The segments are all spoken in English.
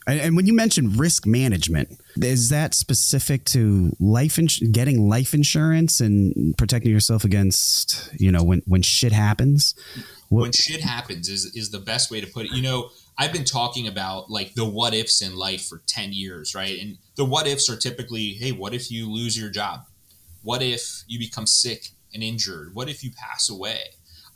And when you mentioned risk management, is that specific to getting life insurance and protecting yourself against, when shit happens? When shit happens is the best way to put it. I've been talking about like the what ifs in life for 10 years, right? And the what ifs are typically, hey, what if you lose your job? What if you become sick and injured? What if you pass away?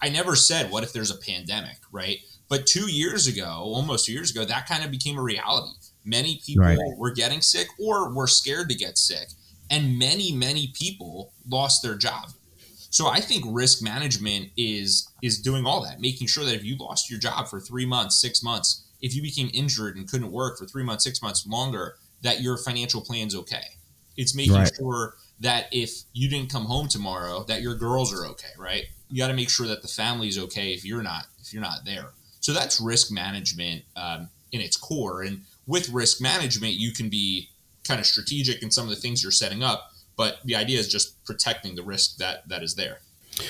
I never said, what if there's a pandemic, right? But 2 years ago, almost 2 years ago, that kind of became a reality. Many people were getting sick or were scared to get sick. And many, many people lost their job. So I think risk management is doing all that, making sure that if you lost your job for 3 months, 6 months, if you became injured and couldn't work for 3 months, 6 months longer, that your financial plan's okay. It's making sure that if you didn't come home tomorrow, that your girls are okay, right? You got to make sure that the family's okay if you're not there. So that's risk management in its core. And with risk management, you can be kind of strategic in some of the things you're setting up, but the idea is just protecting the risk that is there.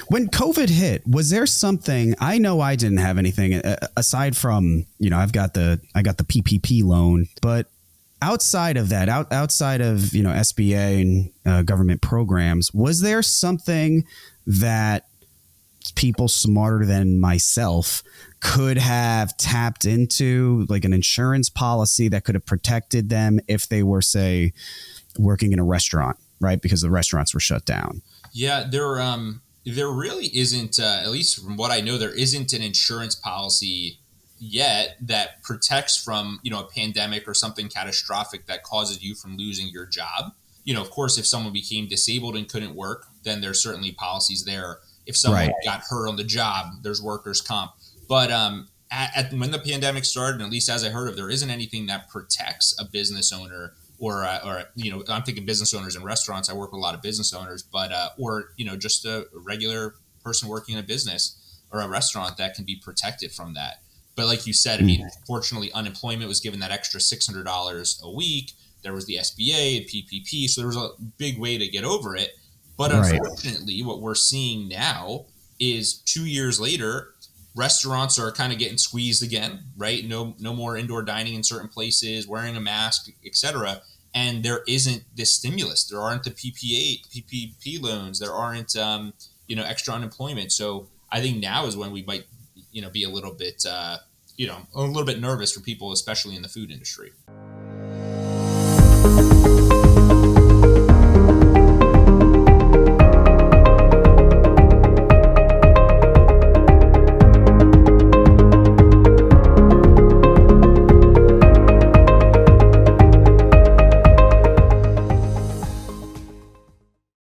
When COVID hit, was there something? I know I didn't have anything aside from, I got the PPP loan, but outside of that, outside of, SBA and government programs, was there something that people smarter than myself could have tapped into, like an insurance policy that could have protected them if they were, say, working in a restaurant, right? Because the restaurants were shut down. Yeah, there really isn't, at least from what I know, there isn't an insurance policy yet that protects from, a pandemic or something catastrophic that causes you from losing your job. Of course, if someone became disabled and couldn't work, then there's certainly policies there. If someone got hurt on the job, there's workers' comp. But when the pandemic started, and at least as I heard of, there isn't anything that protects a business owner or I'm thinking business owners in restaurants. I work with a lot of business owners, but just a regular person working in a business or a restaurant that can be protected from that. But like you said, fortunately, unemployment was given that extra $600 a week. There was the SBA and PPP, so there was a big way to get over it. But unfortunately, what we're seeing now is 2 years later, restaurants are kind of getting squeezed again, right? No more indoor dining in certain places, wearing a mask, etc. And there isn't this stimulus. There aren't the PPP loans. There aren't extra unemployment. So I think now is when we might be a little bit nervous for people, especially in the food industry.